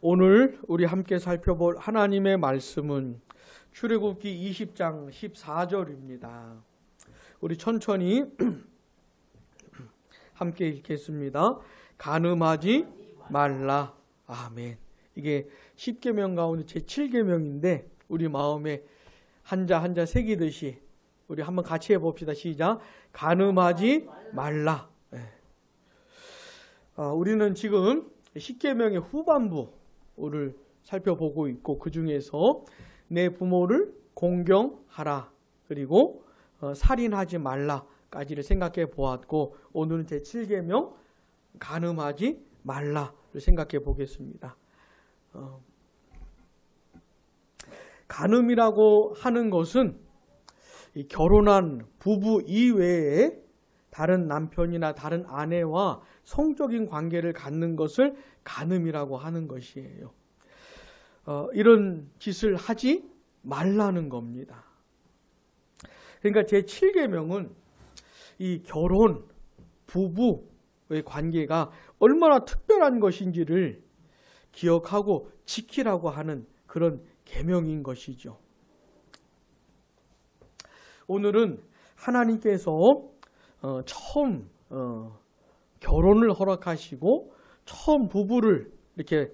오늘 우리 함께 살펴볼 하나님의 말씀은 출애굽기 20장 14절입니다. 우리 천천히 함께 읽겠습니다. 간음하지 말라. 아멘. 이게 10계명 가운데 제7계명인데 우리 마음에 한자 한자 새기듯이 우리 한번 같이 해봅시다. 시작. 간음하지 말라. 우리는 지금 10계명의 후반부를 살펴보고 있고 그 중에서 내 부모를 공경하라 그리고 살인하지 말라까지를 생각해 보았고 오늘은 제7계명 간음하지 말라를 생각해 보겠습니다. 간음이라고 하는 것은 결혼한 부부 이외에 다른 남편이나 다른 아내와 성적인 관계를 갖는 것을 간음이라고 하는 것이에요. 이런 짓을 하지 말라는 겁니다. 그러니까 제7계명은 이 결혼, 부부의 관계가 얼마나 특별한 것인지를 기억하고 지키라고 하는 그런 계명인 것이죠. 오늘은 하나님께서 처음 결혼을 허락하시고 처음 부부를 이렇게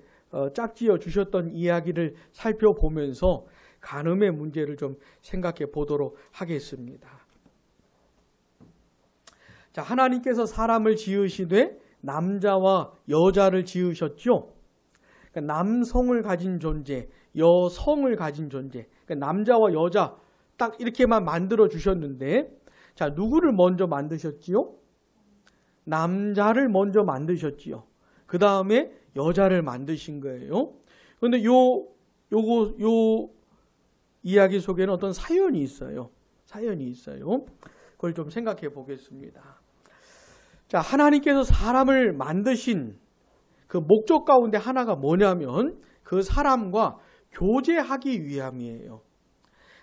짝지어 주셨던 이야기를 살펴보면서 간음의 문제를 좀 생각해 보도록 하겠습니다. 자, 하나님께서 사람을 지으시되 남자와 여자를 지으셨죠. 그러니까 남성을 가진 존재, 여성을 가진 존재. 그러니까 남자와 여자 딱 이렇게만 만들어 주셨는데, 자, 누구를 먼저 만드셨지요? 남자를 먼저 만드셨지요. 그 다음에 여자를 만드신 거예요. 그런데 요 이야기 속에는 어떤 사연이 있어요. 그걸 좀 생각해 보겠습니다. 자, 하나님께서 사람을 만드신 그 목적 가운데 하나가 뭐냐면 그 사람과 교제하기 위함이에요.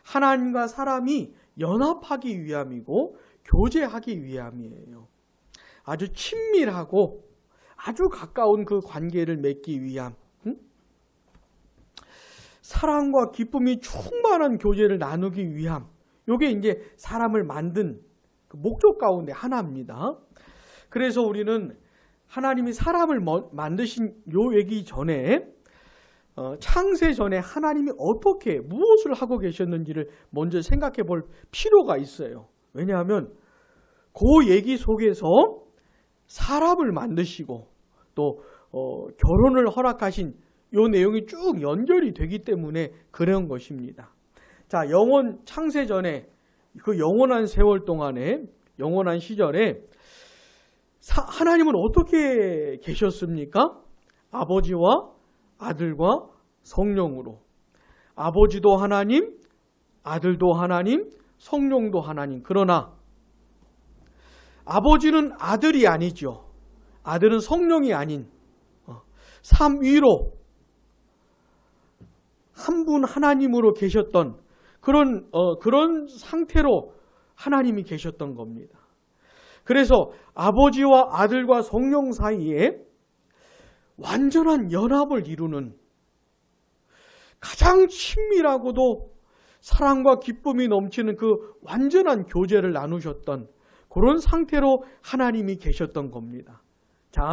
하나님과 사람이 연합하기 위함이고 교제하기 위함이에요. 아주 친밀하고 아주 가까운 그 관계를 맺기 위함. 사랑과 기쁨이 충만한 교제를 나누기 위함. 이게 이제 사람을 만든 그 목적 가운데 하나입니다. 그래서 우리는 하나님이 사람을 만드신 요 얘기 전에 창세 전에 하나님이 어떻게 무엇을 하고 계셨는지를 먼저 생각해 볼 필요가 있어요. 왜냐하면 그 얘기 속에서 사람을 만드시고 또 결혼을 허락하신 요 내용이 쭉 연결이 되기 때문에 그런 것입니다. 자, 창세 전에 그 영원한 세월 동안에 영원한 시절에 하나님은 어떻게 계셨습니까? 아버지와 아들과 성령으로. 아버지도 하나님, 아들도 하나님, 성령도 하나님. 그러나 아버지는 아들이 아니죠. 아들은 성령이 아닌 삼위로 한 분 하나님으로 계셨던 그런 상태로 하나님이 계셨던 겁니다. 그래서 아버지와 아들과 성령 사이에 완전한 연합을 이루는 가장 친밀하고도 사랑과 기쁨이 넘치는 그 완전한 교제를 나누셨던 그런 상태로 하나님이 계셨던 겁니다. 자,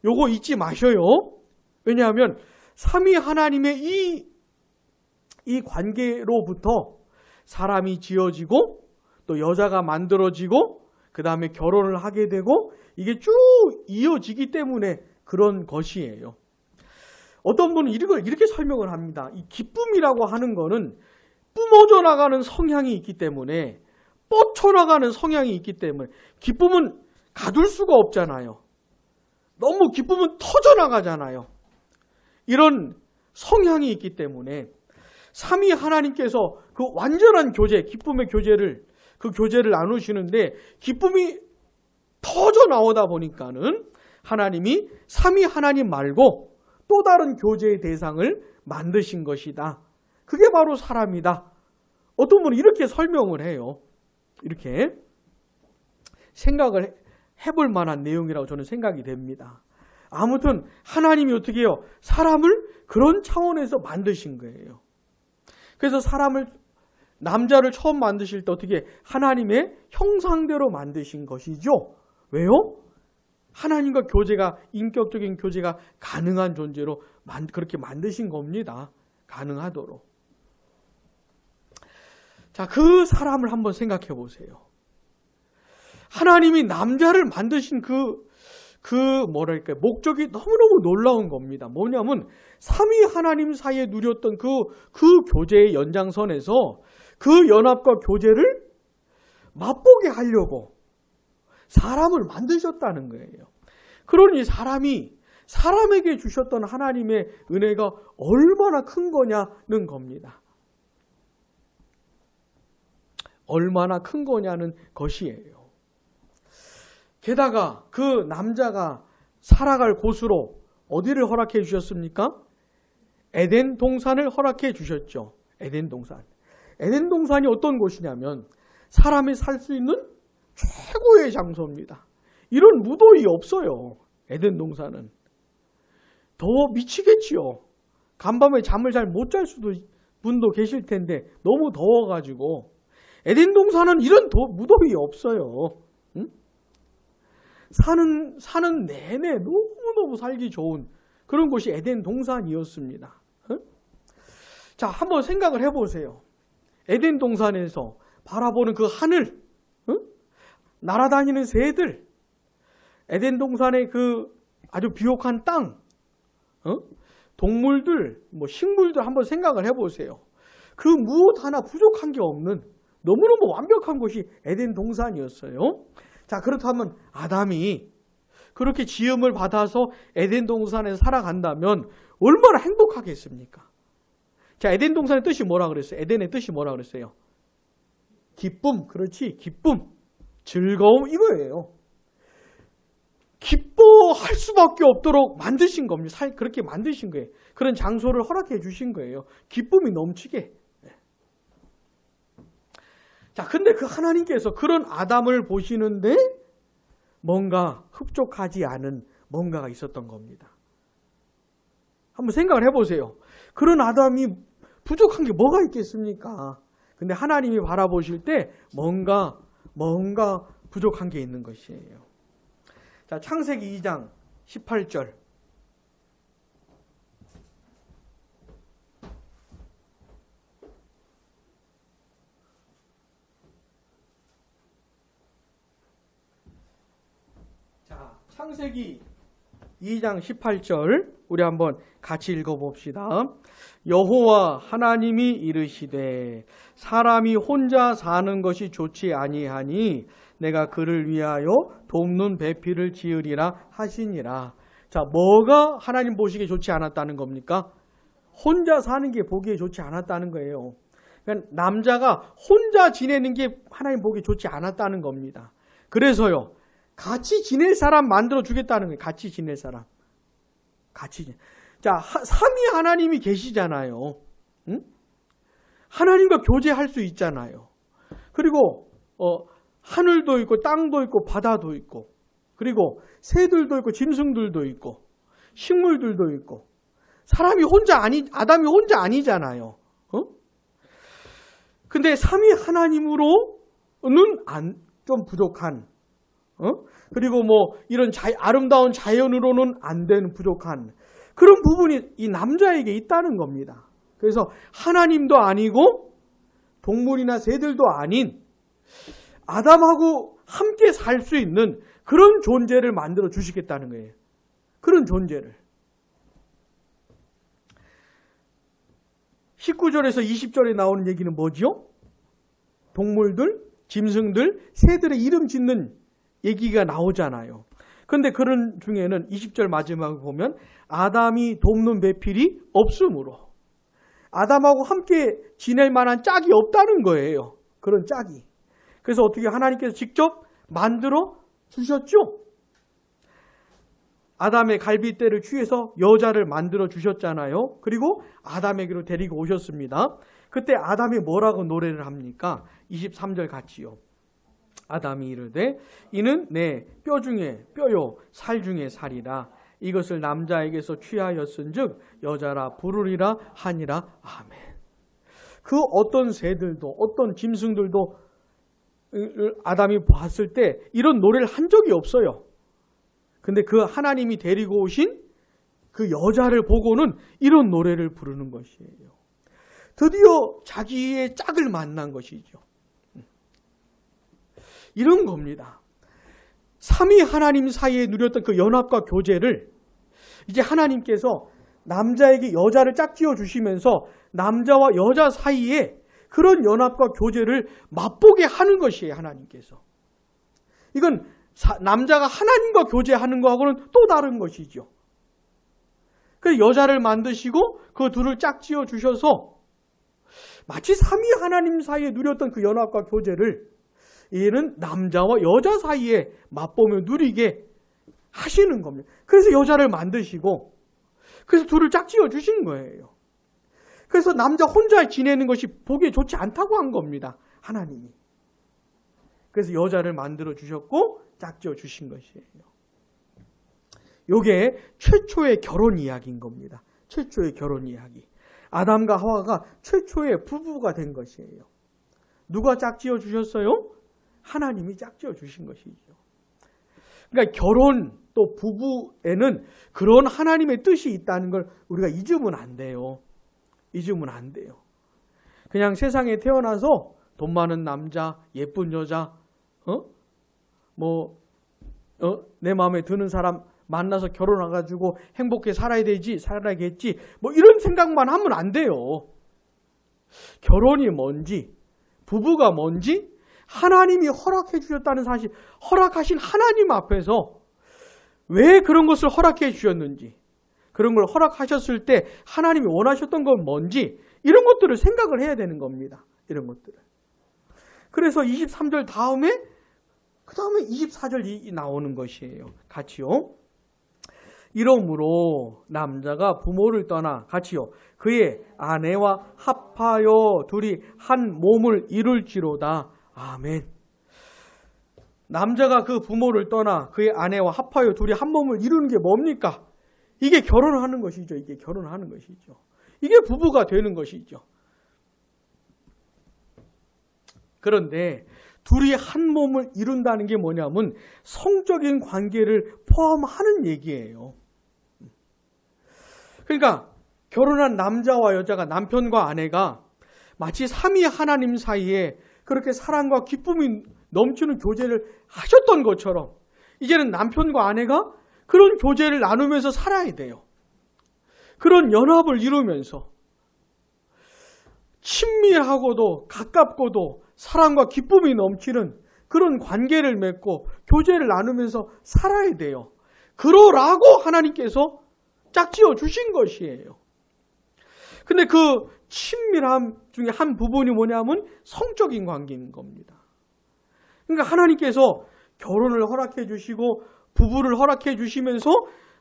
요거 잊지 마셔요. 왜냐하면 삼위 하나님의 이 관계로부터 사람이 지어지고 또 여자가 만들어지고 그 다음에 결혼을 하게 되고 이게 쭉 이어지기 때문에 그런 것이에요. 어떤 분은 이걸 이렇게 설명을 합니다. 이 기쁨이라고 하는 거는 뿜어져 나가는 성향이 있기 때문에 뻗쳐나가는 성향이 있기 때문에 기쁨은 가둘 수가 없잖아요. 너무 기쁨은 터져나가잖아요. 이런 성향이 있기 때문에 삼위 하나님께서 그 완전한 교제, 기쁨의 교제를 그 교제를 나누시는데 기쁨이 터져 나오다 보니까는 하나님이 삼위 하나님 말고 또 다른 교제의 대상을 만드신 것이다. 그게 바로 사람이다. 어떤 분은 이렇게 설명을 해요. 이렇게 생각을 해볼 만한 내용이라고 저는 생각이 됩니다. 아무튼 하나님이 어떻게 해요? 사람을 그런 차원에서 만드신 거예요. 그래서 남자를 처음 만드실 때 어떻게 하나님의 형상대로 만드신 것이죠. 왜요? 하나님과 인격적인 교제가 가능한 존재로 그렇게 만드신 겁니다. 가능하도록. 자, 그 사람을 한번 생각해 보세요. 하나님이 남자를 만드신 목적이 너무너무 놀라운 겁니다. 뭐냐면, 삼위 하나님 사이에 누렸던 그 교제의 연장선에서 그 연합과 교제를 맛보게 하려고 사람을 만드셨다는 거예요. 그러니 사람에게 주셨던 하나님의 은혜가 얼마나 큰 거냐는 겁니다. 얼마나 큰 거냐는 것이에요. 게다가 그 남자가 살아갈 곳으로 어디를 허락해 주셨습니까? 에덴 동산을 허락해 주셨죠. 에덴 동산. 에덴 동산이 어떤 곳이냐면 사람이 살 수 있는 최고의 장소입니다. 이런 무더위 없어요. 에덴 동산은. 더워 미치겠지요. 간밤에 잠을 잘 못 잘 분도 계실 텐데 너무 더워가지고 에덴 동산은 이런 무더위 없어요. 응? 사는 내내 너무너무 살기 좋은 그런 곳이 에덴 동산이었습니다. 응? 자, 한번 생각을 해보세요. 에덴 동산에서 바라보는 그 하늘, 응? 날아다니는 새들, 에덴 동산의 그 아주 비옥한 땅, 동물들, 식물들 한번 생각을 해보세요. 그 무엇 하나 부족한 게 없는 너무너무 완벽한 곳이 에덴 동산이었어요. 자, 그렇다면 아담이 그렇게 지음을 받아서 에덴 동산에 살아간다면 얼마나 행복하겠습니까? 자, 에덴 동산의 뜻이 뭐라 그랬어요? 에덴의 뜻이 뭐라 그랬어요? 기쁨, 그렇지, 기쁨, 즐거움 이거예요. 기뻐할 수밖에 없도록 만드신 겁니다. 그렇게 만드신 거예요. 그런 장소를 허락해 주신 거예요. 기쁨이 넘치게. 자, 근데 그 하나님께서 그런 아담을 보시는데 뭔가 흡족하지 않은 뭔가가 있었던 겁니다. 한번 생각을 해보세요. 그런 아담이 부족한 게 뭐가 있겠습니까? 근데 하나님이 바라보실 때 뭔가 부족한 게 있는 것이에요. 자, 창세기 2장 18절. 자, 창세기 2장 18절 우리 한번 같이 읽어봅시다. 여호와 하나님이 이르시되 사람이 혼자 사는 것이 좋지 아니하니 내가 그를 위하여 돕는 배필을 지으리라 하시니라. 자, 뭐가 하나님 보시기에 좋지 않았다는 겁니까? 혼자 사는 게 보기에 좋지 않았다는 거예요. 그러니까 남자가 혼자 지내는 게 하나님 보기에 좋지 않았다는 겁니다. 그래서요, 같이 지낼 사람 만들어 주겠다는 거예요. 같이 지낼 사람. 자, 삼위 하나님이 계시잖아요. 응? 하나님과 교제할 수 있잖아요. 그리고 하늘도 있고 땅도 있고 바다도 있고 그리고 새들도 있고 짐승들도 있고 식물들도 있고 아담이 혼자 아니잖아요. 근데 삼위 하나님으로는 좀 부족한, 그리고 이런 아름다운 자연으로는 안 되는 부족한 그런 부분이 이 남자에게 있다는 겁니다. 그래서 하나님도 아니고 동물이나 새들도 아닌 아담하고 함께 살 수 있는 그런 존재를 만들어 주시겠다는 거예요. 그런 존재를. 19절에서 20절에 나오는 얘기는 뭐죠? 동물들, 짐승들, 새들의 이름 짓는 얘기가 나오잖아요. 그런데 그런 중에는 20절 마지막을 보면 아담이 돕는 배필이 없으므로 아담하고 함께 지낼 만한 짝이 없다는 거예요. 그런 짝이. 그래서 어떻게 하나님께서 직접 만들어 주셨죠? 아담의 갈빗대를 취해서 여자를 만들어 주셨잖아요. 그리고 아담에게로 데리고 오셨습니다. 그때 아담이 뭐라고 노래를 합니까? 23절 같이요. 아담이 이르되 이는 내 뼈 중에 뼈요 살 중에 살이라. 이것을 남자에게서 취하였은즉 여자라 부르리라 하니라. 아멘. 그 어떤 새들도 어떤 짐승들도 아담이 봤을 때 이런 노래를 한 적이 없어요. 근데 그 하나님이 데리고 오신 그 여자를 보고는 이런 노래를 부르는 것이에요. 드디어 자기의 짝을 만난 것이죠. 이런 겁니다. 삼위 하나님 사이에 누렸던 그 연합과 교제를 이제 하나님께서 남자에게 여자를 짝지어 주시면서 남자와 여자 사이에 그런 연합과 교제를 맛보게 하는 것이에요. 하나님께서. 이건 남자가 하나님과 교제하는 거하고는 또 다른 것이죠. 그래서 여자를 만드시고 그 둘을 짝지어 주셔서 마치 삼위 하나님 사이에 누렸던 그 연합과 교제를 얘는 남자와 여자 사이에 맛보며 누리게 하시는 겁니다. 그래서 여자를 만드시고 그래서 둘을 짝지어 주신 거예요. 그래서 남자 혼자 지내는 것이 보기에 좋지 않다고 한 겁니다. 하나님이. 그래서 여자를 만들어 주셨고 짝지어 주신 것이에요. 이게 최초의 결혼 이야기인 겁니다. 최초의 결혼 이야기. 아담과 하와가 최초의 부부가 된 것이에요. 누가 짝지어 주셨어요? 하나님이 짝지어 주신 것이죠. 그러니까 결혼 또 부부에는 그런 하나님의 뜻이 있다는 걸 우리가 잊으면 안 돼요. 잊으면 안 돼요. 그냥 세상에 태어나서 돈 많은 남자, 예쁜 여자, 내 마음에 드는 사람 만나서 결혼해가지고 행복하게 살아야겠지. 이런 생각만 하면 안 돼요. 결혼이 뭔지, 부부가 뭔지, 하나님이 허락해 주셨다는 사실, 허락하신 하나님 앞에서 왜 그런 것을 허락해 주셨는지, 그런 걸 허락하셨을 때 하나님이 원하셨던 건 뭔지, 이런 것들을 생각을 해야 되는 겁니다. 이런 것들을. 그래서 23절 다음에, 그 다음에 24절이 나오는 것이에요. 같이요. 이러므로 남자가 부모를 떠나 같이요. 그의 아내와 합하여 둘이 한 몸을 이룰지로다. 아멘. 남자가 그 부모를 떠나 그의 아내와 합하여 둘이 한 몸을 이루는 게 뭡니까? 이게 결혼하는 것이죠. 이게 결혼하는 것이죠. 이게 부부가 되는 것이죠. 그런데 둘이 한 몸을 이룬다는 게 뭐냐면 성적인 관계를 포함하는 얘기예요. 그러니까 결혼한 남자와 여자가, 남편과 아내가 마치 삼위 하나님 사이에 그렇게 사랑과 기쁨이 넘치는 교제를 하셨던 것처럼 이제는 남편과 아내가 그런 교제를 나누면서 살아야 돼요. 그런 연합을 이루면서 친밀하고도 가깝고도 사랑과 기쁨이 넘치는 그런 관계를 맺고 교제를 나누면서 살아야 돼요. 그러라고 하나님께서 짝지어 주신 것이에요. 근데 그 친밀함 중에 한 부분이 뭐냐면 성적인 관계인 겁니다. 그러니까 하나님께서 결혼을 허락해 주시고 부부를 허락해 주시면서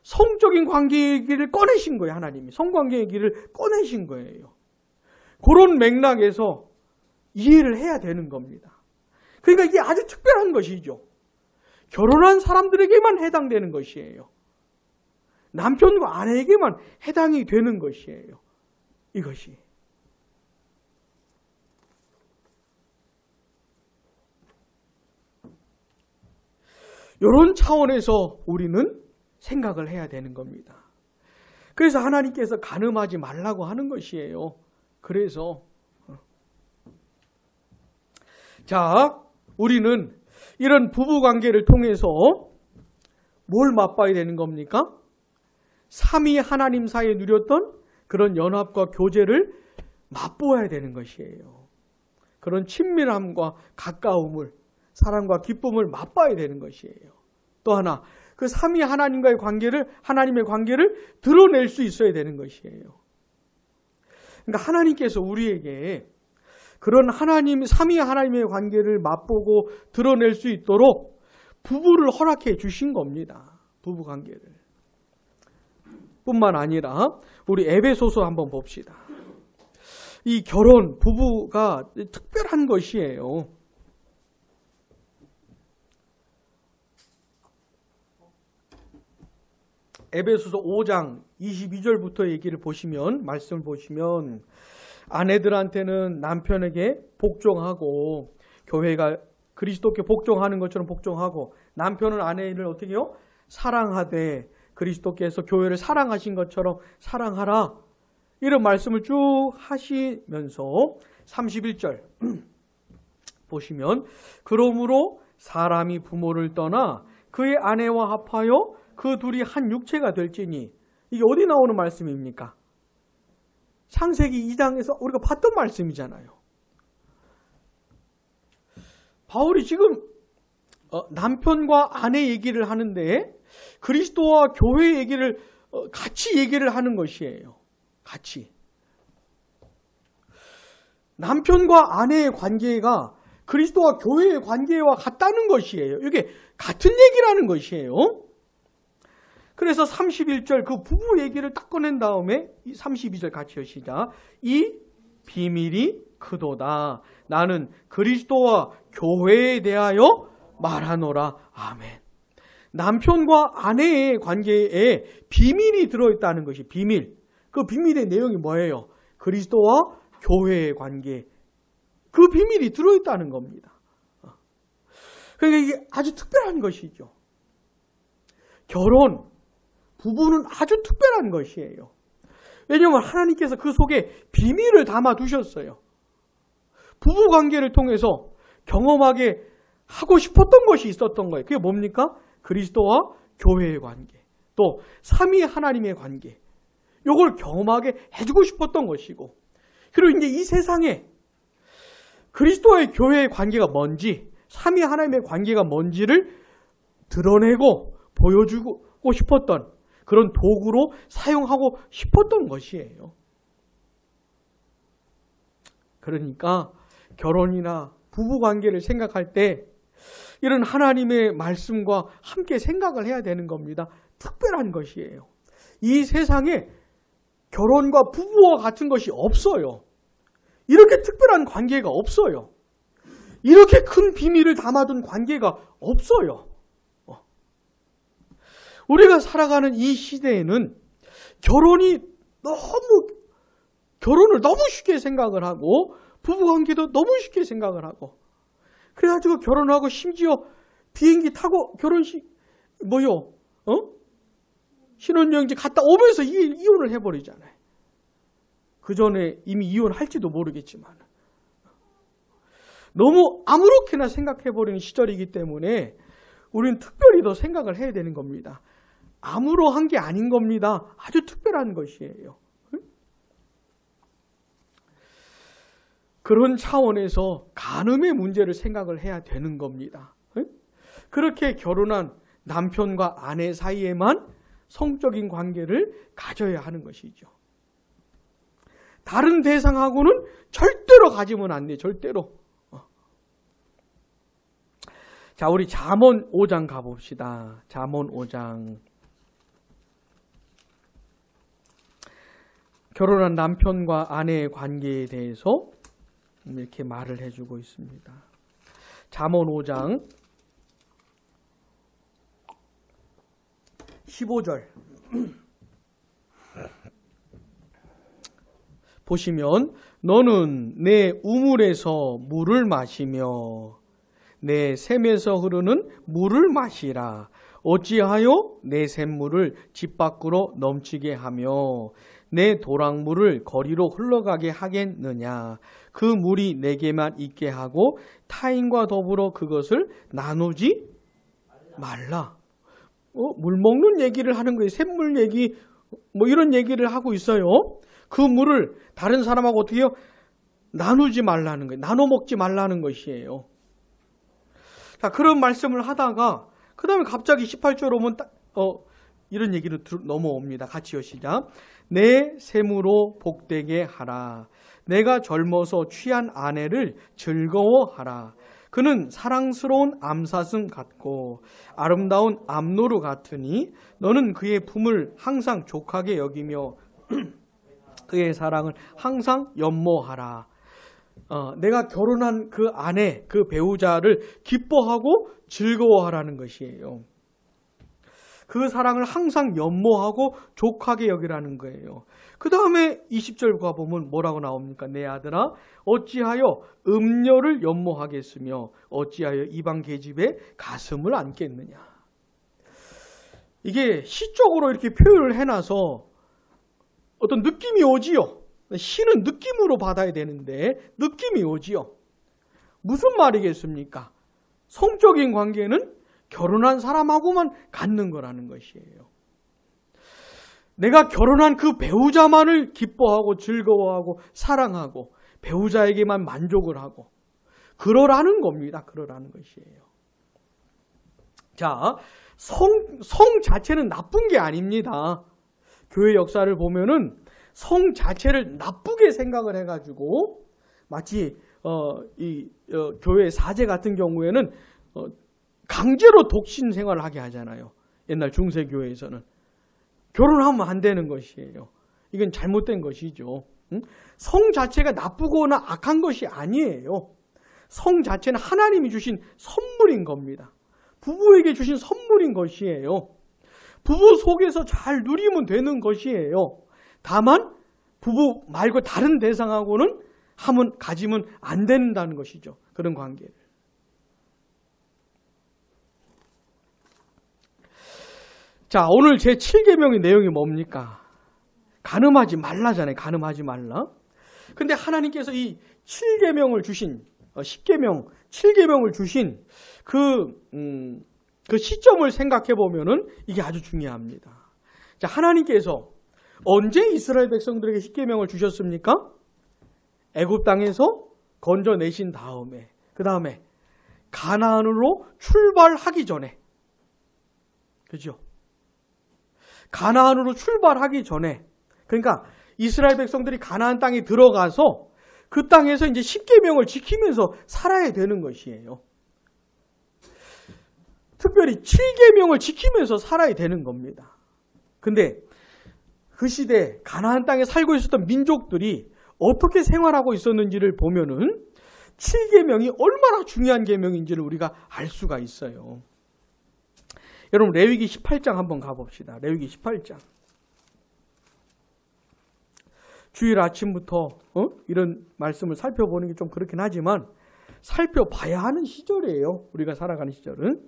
성적인 관계 얘기를 꺼내신 거예요. 하나님이 성관계 얘기를 꺼내신 거예요. 그런 맥락에서 이해를 해야 되는 겁니다. 그러니까 이게 아주 특별한 것이죠. 결혼한 사람들에게만 해당되는 것이에요. 남편과 아내에게만 해당이 되는 것이에요. 이것이. 이런 차원에서 우리는 생각을 해야 되는 겁니다. 그래서 하나님께서 간음하지 말라고 하는 것이에요. 그래서 자, 우리는 이런 부부관계를 통해서 뭘 맛봐야 되는 겁니까? 삼위 하나님 사이에 누렸던 그런 연합과 교제를 맛보아야 되는 것이에요. 그런 친밀함과 가까움을, 사랑과 기쁨을 맛봐야 되는 것이에요. 또 하나, 그 삼위 하나님과의 관계를, 하나님의 관계를 드러낼 수 있어야 되는 것이에요. 그러니까 하나님께서 우리에게 그런 삼위 하나님의 관계를 맛보고 드러낼 수 있도록 부부를 허락해 주신 겁니다. 부부 관계를. 뿐만 아니라 우리 에베소서 한번 봅시다. 이 결혼, 부부가 특별한 것이에요. 에베소서 5장 22절부터 얘기를 보시면, 말씀을 보시면 아내들한테는 남편에게 복종하고, 교회가 그리스도께 복종하는 것처럼 복종하고, 남편은 아내를 어떻게 해요? 사랑하되 그리스도께서 교회를 사랑하신 것처럼 사랑하라. 이런 말씀을 쭉 하시면서 31절 보시면, 그러므로 사람이 부모를 떠나 그의 아내와 합하여 그 둘이 한 육체가 될지니, 이게 어디 나오는 말씀입니까? 창세기 2장에서 우리가 봤던 말씀이잖아요. 바울이 지금 남편과 아내 얘기를 하는데 그리스도와 교회 얘기를 같이 얘기를 하는 것이에요. 같이. 남편과 아내의 관계가 그리스도와 교회의 관계와 같다는 것이에요. 이게 같은 얘기라는 것이에요. 그래서 31절 그 부부 얘기를 딱 꺼낸 다음에 32절 같이 하시자. 이 비밀이 크도다. 나는 그리스도와 교회에 대하여 말하노라. 아멘. 남편과 아내의 관계에 비밀이 들어있다는 것이 비밀. 그 비밀의 내용이 뭐예요? 그리스도와 교회의 관계. 그 비밀이 들어있다는 겁니다. 그러니까 이게 아주 특별한 것이죠. 결혼, 부부는 아주 특별한 것이에요. 왜냐하면 하나님께서 그 속에 비밀을 담아 두셨어요. 부부 관계를 통해서 경험하게 하고 싶었던 것이 있었던 거예요. 그게 뭡니까? 그리스도와 교회의 관계, 또 삼위 하나님의 관계. 이걸 경험하게 해주고 싶었던 것이고, 그리고 이제 이 세상에 그리스도와의 교회의 관계가 뭔지, 삼위 하나님의 관계가 뭔지를 드러내고 보여주고 싶었던 그런 도구로 사용하고 싶었던 것이에요. 그러니까 결혼이나 부부관계를 생각할 때 이런 하나님의 말씀과 함께 생각을 해야 되는 겁니다. 특별한 것이에요. 이 세상에 결혼과 부부와 같은 것이 없어요. 이렇게 특별한 관계가 없어요. 이렇게 큰 비밀을 담아둔 관계가 없어요. 우리가 살아가는 이 시대에는 결혼을 너무 쉽게 생각을 하고 부부관계도 너무 쉽게 생각을 하고, 그래가지고 결혼하고 심지어 비행기 타고 결혼식 신혼여행지 갔다 오면서 이혼을 해버리잖아요. 그 전에 이미 이혼할지도 모르겠지만 너무 아무렇게나 생각해버리는 시절이기 때문에 우리는 특별히 더 생각을 해야 되는 겁니다. 아무로한 게 아닌 겁니다. 아주 특별한 것이에요. 그런 차원에서 간음의 문제를 생각을 해야 되는 겁니다. 그렇게 결혼한 남편과 아내 사이에만 성적인 관계를 가져야 하는 것이죠. 다른 대상하고는 절대로 가지면 안 돼. 절대로. 자, 우리 잠언 5장 가봅시다. 잠언 5장. 결혼한 남편과 아내의 관계에 대해서 이렇게 말을 해주고 있습니다. 잠언 5장 15절 보시면, 너는 내 우물에서 물을 마시며 내 샘에서 흐르는 물을 마시라. 어찌하여 내 샘물을 집 밖으로 넘치게 하며 내 도랑물을 거리로 흘러가게 하겠느냐. 그 물이 내게만 있게 하고 타인과 더불어 그것을 나누지 말라. 물 먹는 얘기를 하는 거예요. 샘물 얘기, 이런 얘기를 하고 있어요. 그 물을 다른 사람하고 어떻게 해요? 나누지 말라는 거예요. 나눠 먹지 말라는 것이에요. 자, 그런 말씀을 하다가 그 다음에 갑자기 18절 오면 이런 얘기로 넘어옵니다. 같이 하시자. 내 샘으로 복되게 하라. 내가 젊어서 취한 아내를 즐거워하라. 그는 사랑스러운 암사슴 같고 아름다운 암노루 같으니 너는 그의 품을 항상 족하게 여기며 그의 사랑을 항상 연모하라. 내가 결혼한 그 아내, 그 배우자를 기뻐하고 즐거워하라는 것이에요. 그 사랑을 항상 연모하고 족하게 여기라는 거예요. 그 다음에 20절 가보면 뭐라고 나옵니까? 내 아들아 어찌하여 음녀를 연모하겠으며 어찌하여 이방 계집에 가슴을 안겠느냐. 이게 시적으로 이렇게 표현을 해놔서 어떤 느낌이 오지요. 시는 느낌으로 받아야 되는데 느낌이 오지요. 무슨 말이겠습니까? 성적인 관계는 결혼한 사람하고만 갖는 거라는 것이에요. 내가 결혼한 그 배우자만을 기뻐하고 즐거워하고 사랑하고 배우자에게만 만족을 하고 그러라는 겁니다. 그러라는 것이에요. 자, 성 자체는 나쁜 게 아닙니다. 교회 역사를 보면은 성 자체를 나쁘게 생각을 해가지고 마치 교회 사제 같은 경우에는 강제로 독신 생활을 하게 하잖아요. 옛날 중세교회에서는. 결혼하면 안 되는 것이에요. 이건 잘못된 것이죠. 성 자체가 나쁘거나 악한 것이 아니에요. 성 자체는 하나님이 주신 선물인 겁니다. 부부에게 주신 선물인 것이에요. 부부 속에서 잘 누리면 되는 것이에요. 다만 부부 말고 다른 대상하고는 가지면 안 된다는 것이죠. 그런 관계를. 자, 오늘 제 7계명의 내용이 뭡니까? 간음하지 말라잖아요. 간음하지 말라. 근데 하나님께서 이 7계명을 주신 10계명, 7계명을 주신 그 시점을 생각해 보면은 이게 아주 중요합니다. 자, 하나님께서 언제 이스라엘 백성들에게 10계명을 주셨습니까? 애굽 땅에서 건져내신 다음에, 그 다음에 가나안으로 출발하기 전에, 그죠? 가나안으로 출발하기 전에, 그러니까 이스라엘 백성들이 가나안 땅에 들어가서 그 땅에서 이제 10계명을 지키면서 살아야 되는 것이에요. 특별히 7계명을 지키면서 살아야 되는 겁니다. 근데 그 시대 가나안 땅에 살고 있었던 민족들이 어떻게 생활하고 있었는지를 보면은 7계명이 얼마나 중요한 계명인지를 우리가 알 수가 있어요. 여러분 레위기 18장 한번 가봅시다. 레위기 18장. 주일 아침부터 이런 말씀을 살펴보는 게 좀 그렇긴 하지만 살펴봐야 하는 시절이에요. 우리가 살아가는 시절은.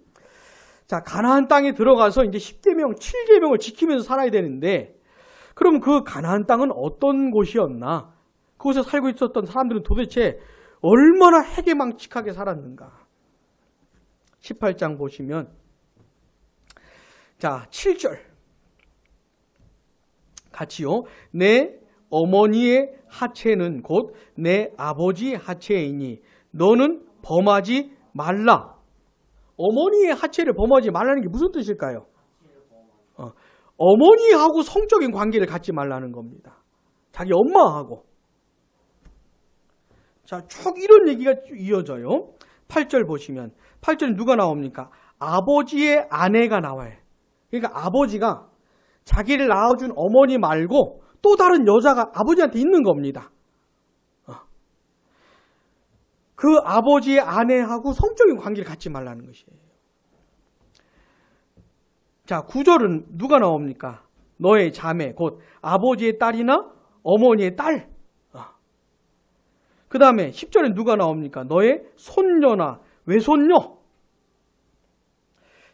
자, 가나안 땅에 들어가서 이제 10계명, 7계명을 지키면서 살아야 되는데 그럼 그 가나안 땅은 어떤 곳이었나? 그곳에 살고 있었던 사람들은 도대체 얼마나 해괴망측하게 살았는가? 18장 보시면 자, 7절 같이요. 내 어머니의 하체는 곧 내 아버지의 하체이니 너는 범하지 말라. 어머니의 하체를 범하지 말라는 게 무슨 뜻일까요? 어머니하고 성적인 관계를 갖지 말라는 겁니다. 자기 엄마하고. 자, 쭉 이런 얘기가 이어져요. 8절 보시면 8절 누가 나옵니까? 아버지의 아내가 나와요. 그러니까 아버지가 자기를 낳아준 어머니 말고 또 다른 여자가 아버지한테 있는 겁니다. 그 아버지의 아내하고 성적인 관계를 갖지 말라는 것이에요. 자, 9절은 누가 나옵니까? 너의 자매, 곧 아버지의 딸이나 어머니의 딸. 그 다음에 10절에 누가 나옵니까? 너의 손녀나 외손녀.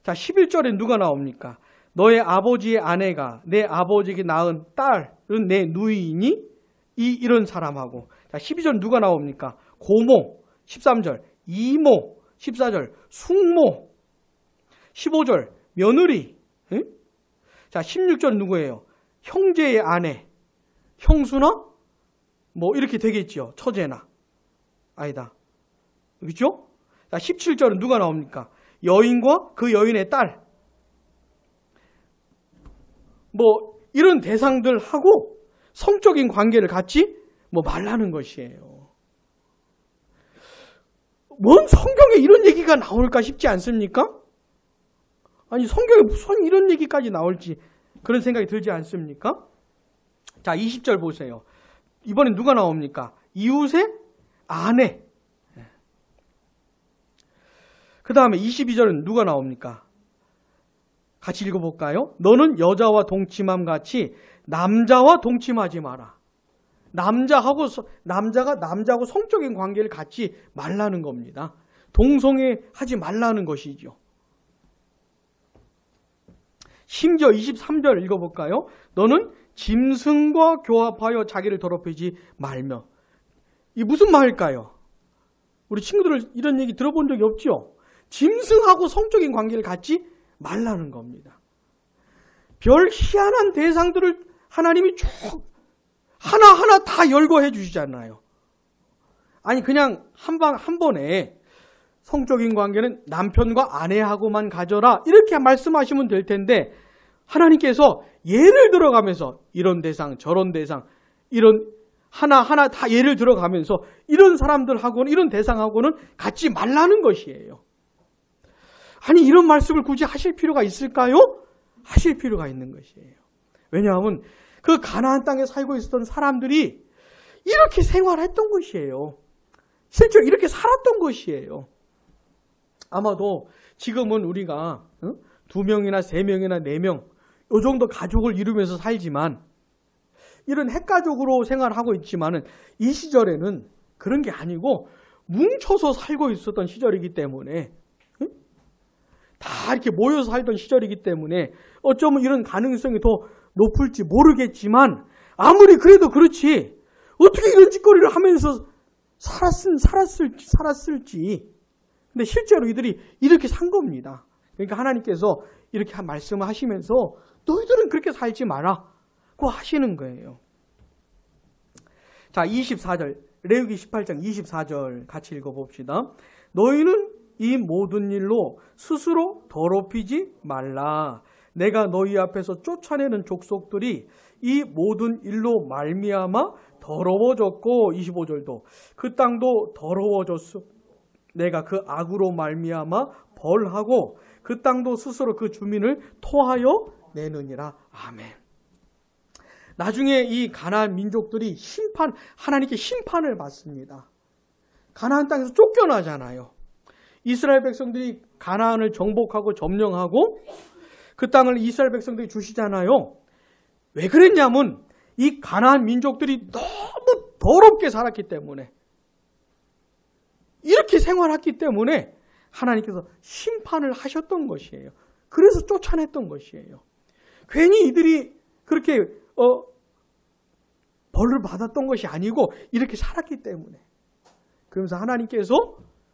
자, 11절에 누가 나옵니까? 너의 아버지의 아내가 내 아버지에게 낳은 딸은 내 누이이니 이런 사람하고. 자, 12절 누가 나옵니까? 고모. 13절 이모. 14절 숙모. 15절 며느리. 응? 자, 16절 누구예요? 형제의 아내. 형수나 뭐 이렇게 되겠죠. 처제나. 아니다. 그렇죠? 자, 17절은 누가 나옵니까? 여인과 그 여인의 딸. 뭐 이런 대상들하고 성적인 관계를 갖지 말라는 것이에요. 뭔 성경에 이런 얘기가 나올까 싶지 않습니까? 아니 성경에 무슨 이런 얘기까지 나올지 그런 생각이 들지 않습니까? 자, 20절 보세요. 이번엔 누가 나옵니까? 이웃의 아내. 그 다음에 22절은 누가 나옵니까? 같이 읽어볼까요? 너는 여자와 동침함 같이 남자와 동침하지 마라. 남자가 남자하고 성적인 관계를 갖지 말라는 겁니다. 동성애하지 말라는 것이죠. 심지어 23절 읽어볼까요? 너는 짐승과 교합하여 자기를 더럽히지 말며. 이 무슨 말일까요? 우리 친구들 이런 얘기 들어본 적이 없죠? 짐승하고 성적인 관계를 갖지 말라는 겁니다. 별 희한한 대상들을 하나님이 쭉 하나하나 다 열거해 주시잖아요. 아니 그냥 한 번에 성적인 관계는 남편과 아내하고만 가져라 이렇게 말씀하시면 될 텐데 하나님께서 예를 들어가면서 이런 대상 저런 대상 이런 하나하나 다 예를 들어가면서 이런 사람들하고는 이런 대상하고는 갖지 말라는 것이에요. 아니 이런 말씀을 굳이 하실 필요가 있을까요? 하실 필요가 있는 것이에요. 왜냐하면 그 가나안 땅에 살고 있었던 사람들이 이렇게 생활했던 것이에요. 실제로 이렇게 살았던 것이에요. 아마도 지금은 우리가 2명이나 3명이나 4명 이 정도 가족을 이루면서 살지만 이런 핵가족으로 생활하고 있지만은 이 시절에는 그런 게 아니고 뭉쳐서 살고 있었던 시절이기 때문에 다 이렇게 모여서 살던 시절이기 때문에 어쩌면 이런 가능성이 더 높을지 모르겠지만 아무리 그래도 그렇지 어떻게 이런 짓거리를 하면서 살았을지 근데 실제로 이들이 이렇게 산 겁니다. 그러니까 하나님께서 이렇게 말씀을 하시면서 너희들은 그렇게 살지 마라고 하시는 거예요. 자, 24절 레위기 18장 24절 같이 읽어봅시다. 너희는 이 모든 일로 스스로 더럽히지 말라. 내가 너희 앞에서 쫓아내는 족속들이 이 모든 일로 말미암아 더러워졌고 25절도 그 땅도 더러워졌어. 내가 그 악으로 말미암아 벌하고 그 땅도 스스로 그 주민을 토하여 내느니라. 아멘. 나중에 이 가나안 민족들이 하나님께 심판을 받습니다. 가나안 땅에서 쫓겨나잖아요. 이스라엘 백성들이 가나안을 정복하고 점령하고 그 땅을 이스라엘 백성들이 주시잖아요. 왜 그랬냐면 이 가나안 민족들이 너무 더럽게 살았기 때문에 이렇게 생활했기 때문에 하나님께서 심판을 하셨던 것이에요. 그래서 쫓아냈던 것이에요. 괜히 이들이 그렇게 벌을 받았던 것이 아니고 이렇게 살았기 때문에. 그러면서 하나님께서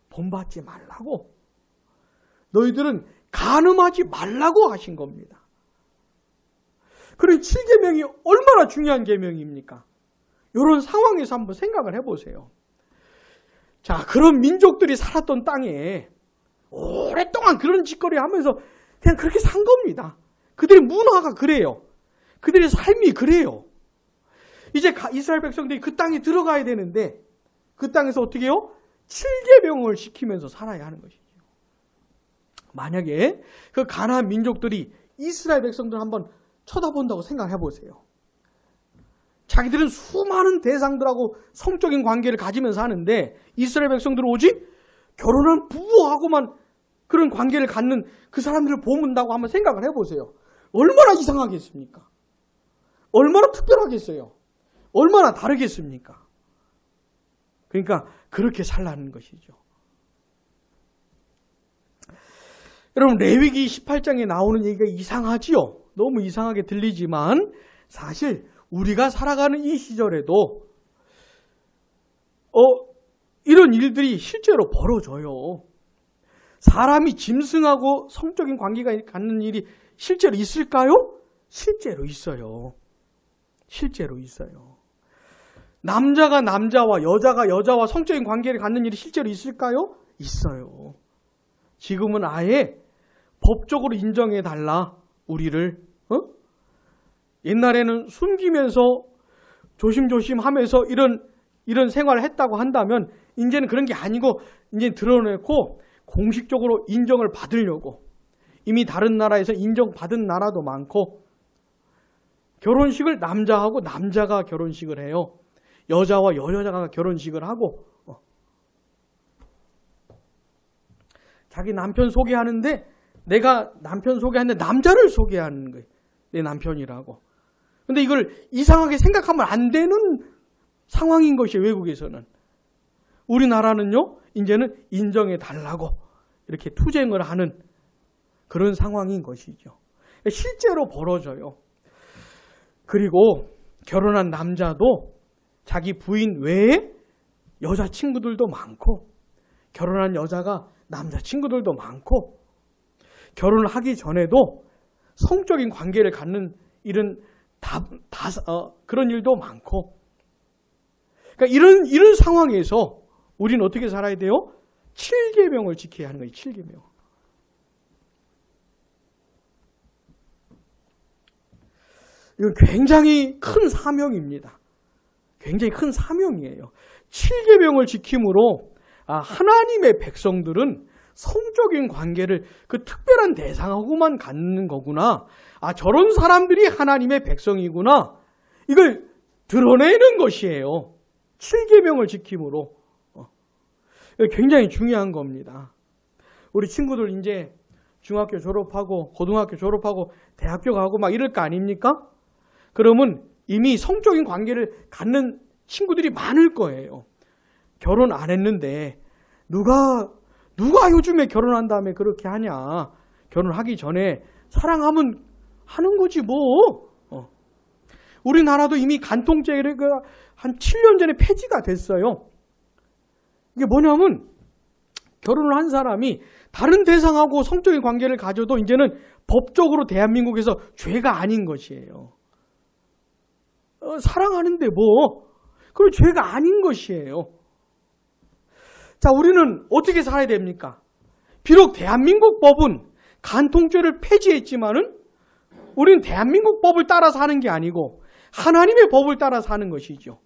본받지 말라고 너희들은 간음하지 말라고 하신 겁니다. 그런 7계명이 얼마나 중요한 계명입니까? 이런 상황에서 한번 생각을 해보세요. 자, 그런 민족들이 살았던 땅에 오랫동안 그런 짓거리 하면서 그냥 그렇게 산 겁니다. 그들의 문화가 그래요. 그들의 삶이 그래요. 이제 이스라엘 백성들이 그 땅에 들어가야 되는데 그 땅에서 어떻게 해요? 7계명을 지키면서 살아야 하는 것이죠. 만약에 그 가나안 민족들이 이스라엘 백성들을 한번 쳐다본다고 생각해 보세요. 자기들은 수많은 대상들하고 성적인 관계를 가지면서 하는데 이스라엘 백성들은 오직 결혼한 부부하고만 그런 관계를 갖는 그 사람들을 보문다고 한번 생각을 해보세요. 얼마나 이상하겠습니까? 얼마나 특별하겠어요? 얼마나 다르겠습니까? 그러니까 그렇게 살라는 것이죠. 여러분 레위기 18장에 나오는 얘기가 이상하지요? 너무 이상하게 들리지만 사실 우리가 살아가는 이 시절에도 이런 일들이 실제로 벌어져요. 사람이 짐승하고 성적인 관계가 갖는 일이 실제로 있을까요? 실제로 있어요. 실제로 있어요. 남자가 남자와 여자가 여자와 성적인 관계를 갖는 일이 실제로 있을까요? 있어요. 지금은 아예 법적으로 인정해 달라 우리를. 옛날에는 숨기면서 조심조심 하면서 이런 생활을 했다고 한다면 이제는 그런 게 아니고 이제 드러내고 공식적으로 인정을 받으려고 이미 다른 나라에서 인정받은 나라도 많고 결혼식을 남자하고 남자가 결혼식을 해요. 여자와 여자가 결혼식을 하고 자기 남편 소개하는데 내가 남편 소개하는데 남자를 소개하는 거예요. 내 남편이라고. 근데 이걸 이상하게 생각하면 안 되는 상황인 것이에요. 외국에서는. 우리나라는요, 이제는 인정해 달라고 이렇게 투쟁을 하는 그런 상황인 것이죠. 실제로 벌어져요. 그리고 결혼한 남자도 자기 부인 외에 여자친구들도 많고, 결혼한 여자가 남자친구들도 많고, 결혼을 하기 전에도 성적인 관계를 갖는 일은 그런 일도 많고, 그러니까 이런 상황에서 우리는 어떻게 살아야 돼요? 7계명을 지켜야 하는 거예요. 7계명. 이건 굉장히 큰 사명입니다. 굉장히 큰 사명이에요. 7계명을 지킴으로 하나님의 백성들은 성적인 관계를 그 특별한 대상하고만 갖는 거구나. 저런 사람들이 하나님의 백성이구나. 이걸 드러내는 것이에요. 7계명을 지킴으로. 굉장히 중요한 겁니다. 우리 친구들 이제 중학교 졸업하고 고등학교 졸업하고 대학교 가고 막 이럴 거 아닙니까? 그러면 이미 성적인 관계를 갖는 친구들이 많을 거예요. 결혼 안 했는데 누가 요즘에 결혼한 다음에 그렇게 하냐. 결혼하기 전에 사랑하면 하는 거지 뭐. 우리나라도 이미 간통죄가 한 7년 전에 폐지가 됐어요. 이게 뭐냐면 결혼을 한 사람이 다른 대상하고 성적인 관계를 가져도 이제는 법적으로 대한민국에서 죄가 아닌 것이에요. 사랑하는데 뭐. 그럼 죄가 아닌 것이에요. 자, 우리는 어떻게 살아야 됩니까? 비록 대한민국 법은 간통죄를 폐지했지만은 우리는 대한민국 법을 따라 사는 게 아니고 하나님의 법을 따라 사는 것이죠.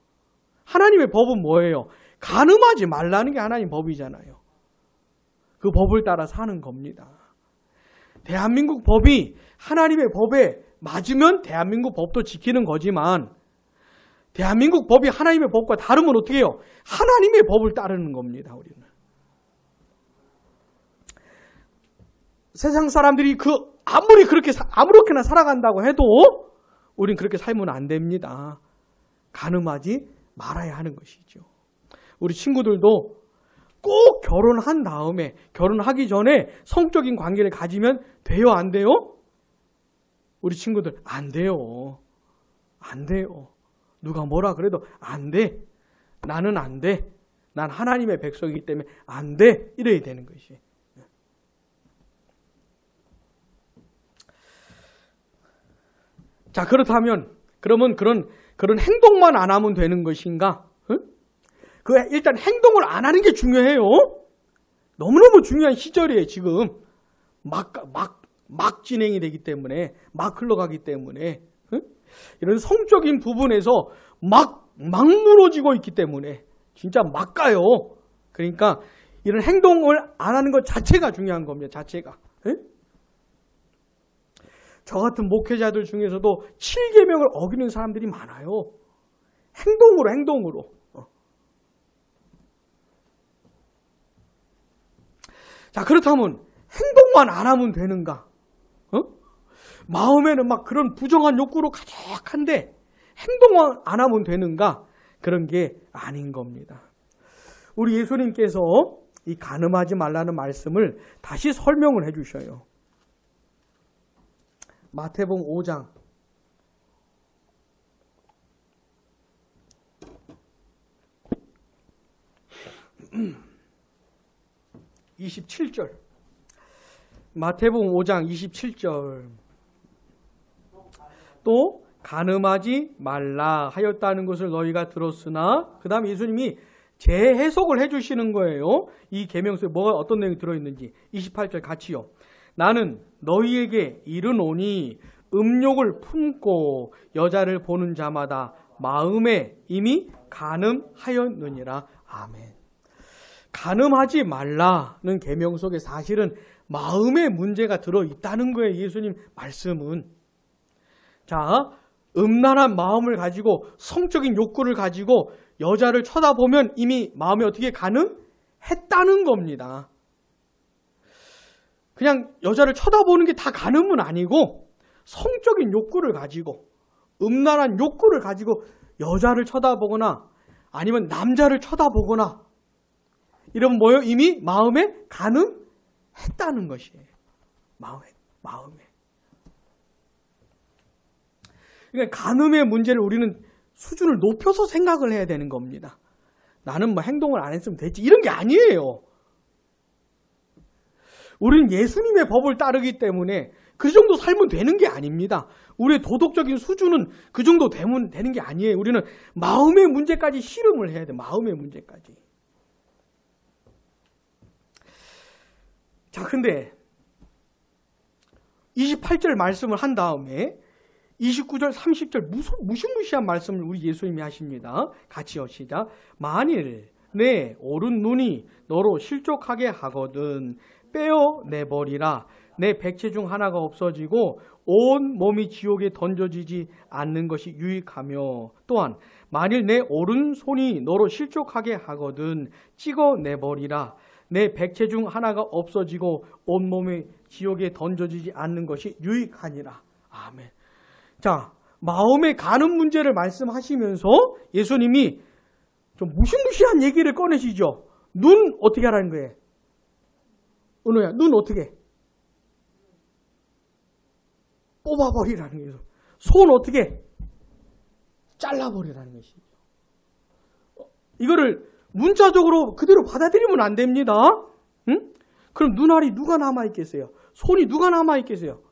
하나님의 법은 뭐예요? 간음하지 말라는 게 하나님 법이잖아요. 그 법을 따라 사는 겁니다. 대한민국 법이 하나님의 법에 맞으면 대한민국 법도 지키는 거지만 대한민국 법이 하나님의 법과 다르면 어떻게 해요? 하나님의 법을 따르는 겁니다. 우리는. 세상 사람들이 아무리 그렇게 아무렇게나 살아간다고 해도 우린 그렇게 살면 안 됩니다. 간음하지 말아야 하는 것이죠. 우리 친구들도 꼭 결혼한 다음에 결혼하기 전에 성적인 관계를 가지면 돼요? 안 돼요? 우리 친구들 안 돼요. 안 돼요. 누가 뭐라 그래도 안 돼. 나는 안 돼. 난 하나님의 백성이기 때문에 안 돼. 이래야 되는 것이. 자, 그렇다면 그러면 그런 행동만 안 하면 되는 것인가? 일단 행동을 안 하는 게 중요해요. 너무너무 중요한 시절이에요, 지금. 막 진행이 되기 때문에, 막 흘러가기 때문에. 이런 성적인 부분에서 막 무너지고 있기 때문에 진짜 막 가요. 그러니까 이런 행동을 안 하는 것 자체가 중요한 겁니다. 자체가. 저 같은 목회자들 중에서도 7계명을 어기는 사람들이 많아요. 행동으로. 자, 그렇다면 행동만 안 하면 되는가? 마음에는 막 그런 부정한 욕구로 가득한데 행동만 안 하면 되는가? 그런 게 아닌 겁니다. 우리 예수님께서 이 간음하지 말라는 말씀을 다시 설명을 해 주셔요. 마태복음 5장 27절. 마태복음 5장 27절. 또 간음하지 말라 하였다는 것을 너희가 들었으나, 그 다음 예수님이 재해석을 해주시는 거예요. 이 계명서에 뭐가 어떤 내용이 들어있는지. 28절 같이요. 나는 너희에게 이르노니 음욕을 품고 여자를 보는 자마다 마음에 이미 간음하였느니라. 아멘. 간음하지 말라는 계명 속에 사실은 마음의 문제가 들어있다는 거예요. 예수님 말씀은. 자, 음란한 마음을 가지고 성적인 욕구를 가지고 여자를 쳐다보면 이미 마음에 어떻게 간음했다는 겁니다. 그냥 여자를 쳐다보는 게 다 간음은 아니고 성적인 욕구를 가지고 음란한 욕구를 가지고 여자를 쳐다보거나 아니면 남자를 쳐다보거나 이러면 뭐예요? 이미 마음에 간음했다는 것이에요. 마음에. 그러니까 간음의 문제를 우리는 수준을 높여서 생각을 해야 되는 겁니다. 나는 뭐 행동을 안 했으면 됐지 이런 게 아니에요. 우리는 예수님의 법을 따르기 때문에 그 정도 살면 되는 게 아닙니다. 우리의 도덕적인 수준은 그 정도 되면 되는 게 아니에요. 우리는 마음의 문제까지 씨름을 해야 돼요. 마음의 문제까지. 자, 근데 28절 말씀을 한 다음에 29절, 30절 무시무시한 말씀을 우리 예수님이 하십니다. 같이 시작. 만일 내 오른 눈이 너로 실족하게 하거든 빼어내버리라. 내 백체 중 하나가 없어지고 온 몸이 지옥에 던져지지 않는 것이 유익하며 또한 만일 내 오른손이 너로 실족하게 하거든 찍어내버리라. 내 백체 중 하나가 없어지고 온 몸이 지옥에 던져지지 않는 것이 유익하니라. 아멘. 자, 마음의 간음 문제를 말씀하시면서 예수님이 좀 무시무시한 얘기를 꺼내시죠. 눈 어떻게 하라는 거예요? 은호야, 눈 어떻게? 뽑아버리라는 거예요. 손 어떻게? 잘라버리라는 것이죠. 이거를 문자적으로 그대로 받아들이면 안 됩니다. 응? 그럼 눈알이 누가 남아있겠어요? 손이 누가 남아있겠어요?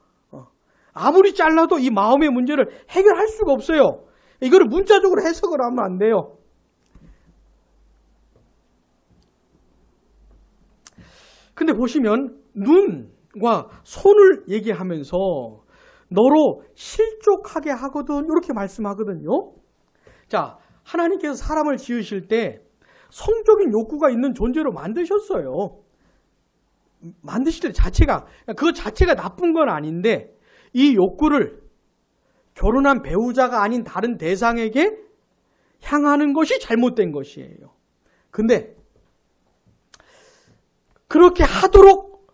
아무리 잘라도 이 마음의 문제를 해결할 수가 없어요. 이거를 문자적으로 해석을 하면 안 돼요. 근데 보시면 눈과 손을 얘기하면서 너로 실족하게 하거든 이렇게 말씀하거든요. 자, 하나님께서 사람을 지으실 때 성적인 욕구가 있는 존재로 만드셨어요. 만드실 때 자체가 그 자체가 나쁜 건 아닌데 이 욕구를 결혼한 배우자가 아닌 다른 대상에게 향하는 것이 잘못된 것이에요. 근데 그렇게 하도록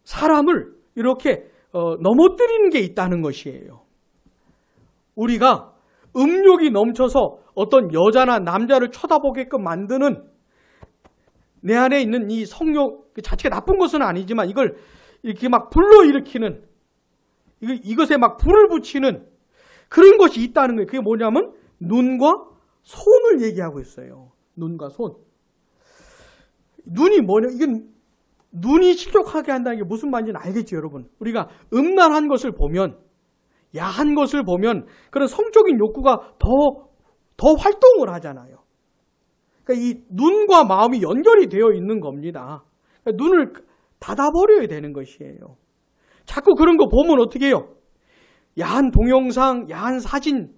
사람을 이렇게 넘어뜨리는 게 있다는 것이에요. 우리가 음욕이 넘쳐서 어떤 여자나 남자를 쳐다보게끔 만드는 내 안에 있는 이 성욕 자체가 나쁜 것은 아니지만 이걸 이렇게 막 불러일으키는 이것에 막 불을 붙이는 그런 것이 있다는 거예요. 그게 뭐냐면 눈과 손을 얘기하고 있어요. 눈과 손. 눈이 뭐냐? 이건 눈이 실족하게 한다는 게 무슨 말인지는 알겠죠, 여러분. 우리가 음란한 것을 보면, 야한 것을 보면 그런 성적인 욕구가 더 활동을 하잖아요. 그러니까 이 눈과 마음이 연결이 되어 있는 겁니다. 그러니까 눈을 닫아버려야 되는 것이에요. 자꾸 그런 거 보면 어떻게 해요? 야한 동영상, 야한 사진,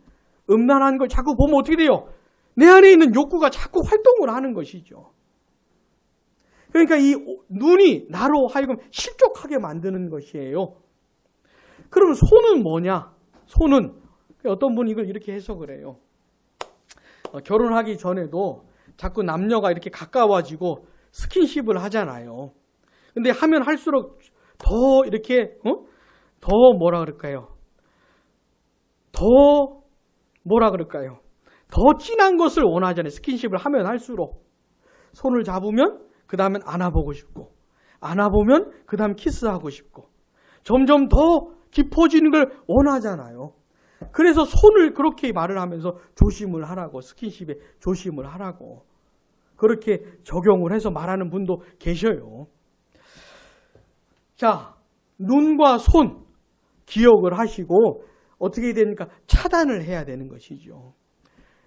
음란한 걸 자꾸 보면 어떻게 돼요? 내 안에 있는 욕구가 자꾸 활동을 하는 것이죠. 그러니까 이 눈이 나로 하여금 실족하게 만드는 것이에요. 그러면 손은 뭐냐? 손은 어떤 분이 이걸 이렇게 해석을 해요. 결혼하기 전에도 자꾸 남녀가 이렇게 가까워지고 스킨십을 하잖아요. 근데 하면 할수록 더 이렇게 더 뭐라 그럴까요? 더 진한 것을 원하잖아요. 스킨십을 하면 할수록 손을 잡으면 그 다음엔 안아보고 싶고 안아보면 그 다음 키스하고 싶고 점점 더 깊어지는 걸 원하잖아요. 그래서 손을 그렇게 말을 하면서 조심을 하라고 스킨십에 조심을 하라고 그렇게 적용을 해서 말하는 분도 계셔요. 자, 눈과 손 기억을 하시고 어떻게 됩니까? 차단을 해야 되는 것이죠.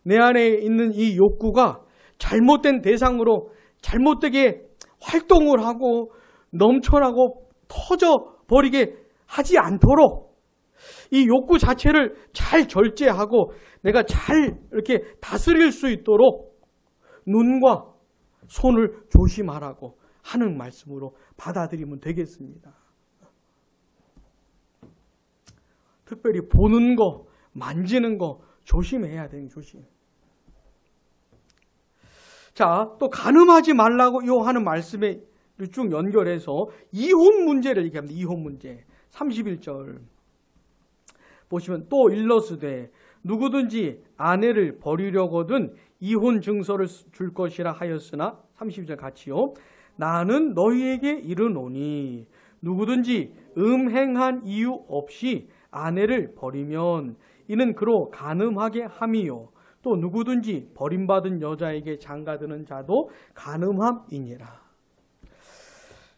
내 안에 있는 이 욕구가 잘못된 대상으로 잘못되게 활동을 하고 넘쳐나고 터져버리게 하지 않도록 이 욕구 자체를 잘 절제하고 내가 잘 이렇게 다스릴 수 있도록 눈과 손을 조심하라고 하는 말씀으로 받아들이면 되겠습니다. 특별히 보는 거, 만지는 거 조심해야 되는 조심. 자, 또 간음하지 말라고 하는 말씀에 쭉 연결해서 이혼 문제를 얘기합니다. 이혼 문제. 31절 보시면 또 일러스되 누구든지 아내를 버리려거든 이혼 증서를 줄 것이라 하였으나 32절 같이요. 나는 너희에게 이르노니 누구든지 음행한 이유 없이 아내를 버리면 이는 그로 간음하게 함이요. 또 누구든지 버림받은 여자에게 장가드는 자도 간음함이니라.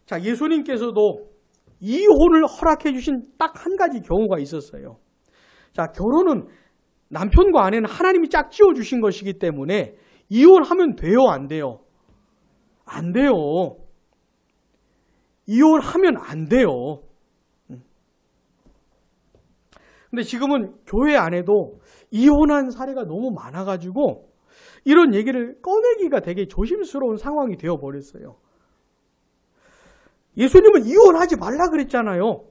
자, 예수님께서도 이혼을 허락해 주신 딱 한 가지 경우가 있었어요. 자, 결혼은 남편과 아내는 하나님이 짝지어 주신 것이기 때문에 이혼하면 돼요, 안 돼요? 안 돼요. 이혼하면 안 돼요. 근데 지금은 교회 안에도 이혼한 사례가 너무 많아가지고 이런 얘기를 꺼내기가 되게 조심스러운 상황이 되어버렸어요. 예수님은 이혼하지 말라 그랬잖아요.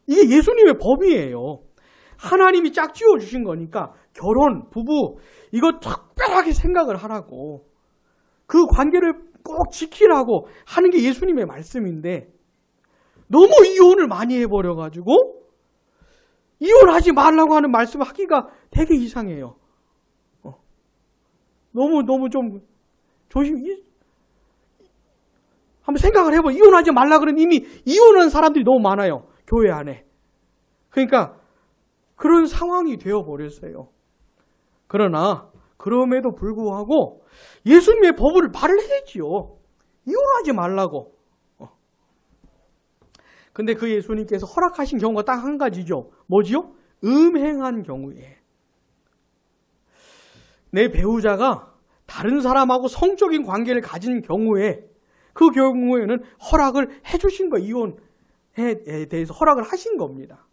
이게 예수님의 법이에요. 하나님이 짝지어 주신 거니까 결혼, 부부 이거 특별하게 생각을 하라고, 그 관계를 꼭 지키라고 하는 게 예수님의 말씀인데 너무 이혼을 많이 해버려가지고 이혼하지 말라고 하는 말씀을 하기가 되게 이상해요. 너무 좀 한번 생각을 해봐. 이혼하지 말라 그러는 이미 이혼한 사람들이 너무 많아요. 교회 안에. 그러니까 그런 상황이 되어버렸어요. 그러나 그럼에도 불구하고 예수님의 법을 말을 해야지요. 이혼하지 말라고. 근데 그 예수님께서 허락하신 경우가 딱 한 가지죠. 뭐지요? 음행한 경우에. 내 배우자가 다른 사람하고 성적인 관계를 가진 경우에 그 경우에는 허락을 해주신 거예요. 이혼에 대해서 허락을 하신 겁니다.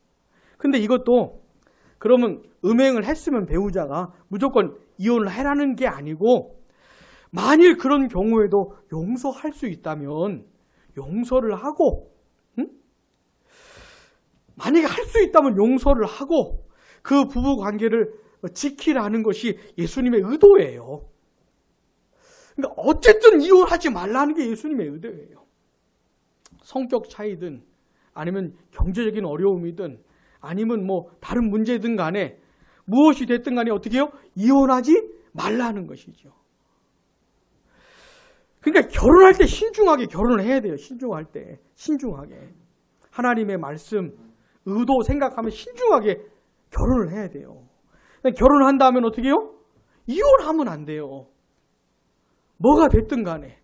근데 이것도 그러면 음행을 했으면 배우자가 무조건 이혼을 해라는 게 아니고, 만일 그런 경우에도 용서할 수 있다면 용서를 하고, 만약에 할 수 있다면 용서를 하고 그 부부 관계를 지키라는 것이 예수님의 의도예요. 그러니까 어쨌든 이혼하지 말라는 게 예수님의 의도예요. 성격 차이든 아니면 경제적인 어려움이든 아니면 뭐 다른 문제든 간에 무엇이 됐든 간에 어떻게 해요? 이혼하지 말라는 것이죠. 그러니까 결혼할 때 신중하게 결혼을 해야 돼요. 신중할 때. 신중하게. 하나님의 말씀, 의도 생각하면 신중하게 결혼을 해야 돼요. 결혼한다면 어떻게 해요? 이혼하면 안 돼요. 뭐가 됐든 간에,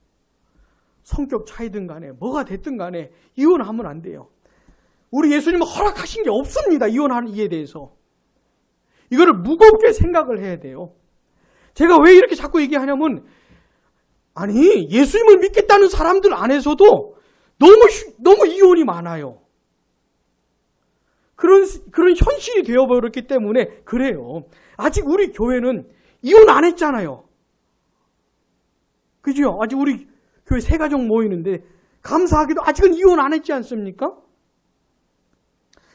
성격 차이든 간에, 뭐가 됐든 간에 이혼하면 안 돼요. 우리 예수님은 허락하신 게 없습니다. 이혼하는 이에 대해서. 이거를 무겁게 생각을 해야 돼요. 제가 왜 이렇게 자꾸 얘기하냐면, 아니, 예수님을 믿겠다는 사람들 안에서도 너무 이혼이 많아요. 그런 현실이 되어버렸기 때문에 그래요. 아직 우리 교회는 이혼 안 했잖아요. 그죠? 아직 우리 교회 세 가족 모이는데 감사하게도 아직은 이혼 안 했지 않습니까?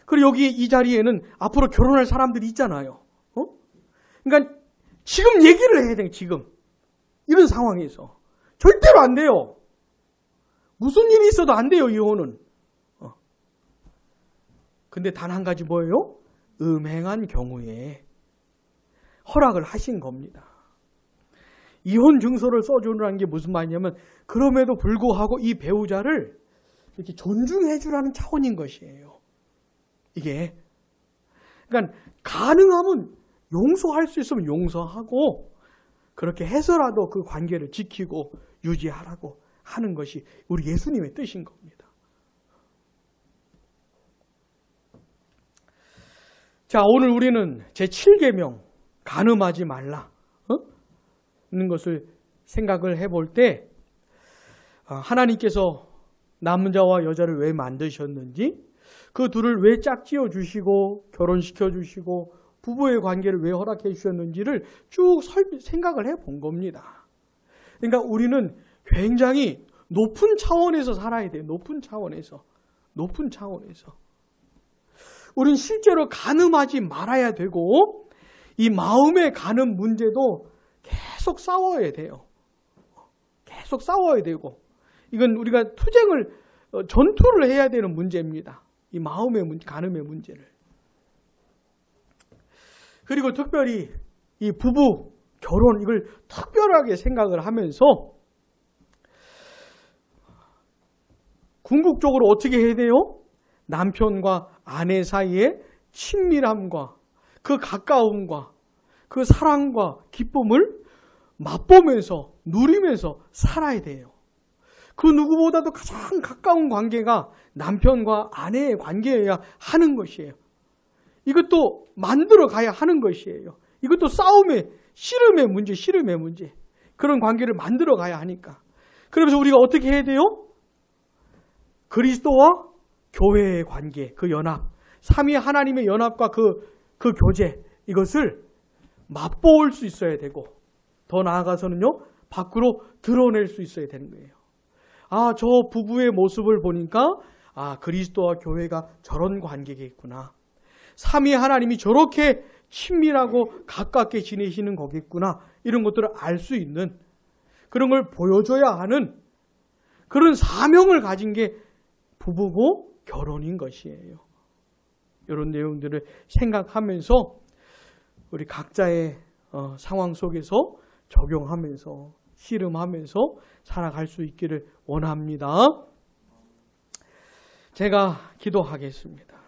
그리고 여기 이 자리에는 앞으로 결혼할 사람들이 있잖아요. 그러니까 지금 얘기를 해야 돼요. 지금. 이런 상황에서. 절대로 안 돼요. 무슨 일이 있어도 안 돼요. 이혼은. 근데 단 한 가지 뭐예요? 음행한 경우에 허락을 하신 겁니다. 이혼 증서를 써주라는 게 무슨 말이냐면, 그럼에도 불구하고 이 배우자를 이렇게 존중해 주라는 차원인 것이에요. 이게. 그러니까 가능하면 용서할 수 있으면 용서하고 그렇게 해서라도 그 관계를 지키고 유지하라고 하는 것이 우리 예수님의 뜻인 겁니다. 자, 오늘 우리는 제7계명 간음하지 말라 는 것을 생각을 해볼 때, 하나님께서 남자와 여자를 왜 만드셨는지, 그 둘을 왜 짝지어 주시고 결혼시켜 주시고 부부의 관계를 왜 허락해 주셨는지를 쭉 생각을 해본 겁니다. 그러니까 우리는 굉장히 높은 차원에서 살아야 돼요. 높은 차원에서. 우린 실제로 간음하지 말아야 되고, 이 마음의 간음 문제도 계속 싸워야 돼요. 계속 싸워야 되고, 이건 우리가 투쟁을 전투를 해야 되는 문제입니다. 이 마음의 문제, 간음의 문제를. 그리고 특별히 이 부부 결혼 이걸 특별하게 생각을 하면서 궁극적으로 어떻게 해야 돼요? 남편과 아내 사이의 친밀함과 그 가까움과 그 사랑과 기쁨을 맛보면서 누리면서 살아야 돼요. 그 누구보다도 가장 가까운 관계가 남편과 아내의 관계여야 하는 것이에요. 이것도 만들어 가야 하는 것이에요. 이것도 싸움의 씨름의 문제. 그런 관계를 만들어 가야 하니까. 그러면서 우리가 어떻게 해야 돼요? 그리스도와 교회의 관계, 그 연합, 삼위 하나님의 연합과 그 교제, 이것을 맛볼 수 있어야 되고, 더 나아가서는요, 밖으로 드러낼 수 있어야 되는 거예요. 아, 저 부부의 모습을 보니까, 아, 그리스도와 교회가 저런 관계겠구나. 삼위 하나님이 저렇게 친밀하고 가깝게 지내시는 거겠구나. 이런 것들을 알 수 있는, 그런 걸 보여줘야 하는 그런 사명을 가진 게 부부고 결혼인 것이에요. 이런 내용들을 생각하면서 우리 각자의 상황 속에서 적용하면서 씨름하면서 살아갈 수 있기를 원합니다. 제가 기도하겠습니다.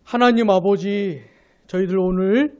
하나님 아버지, 저희들 오늘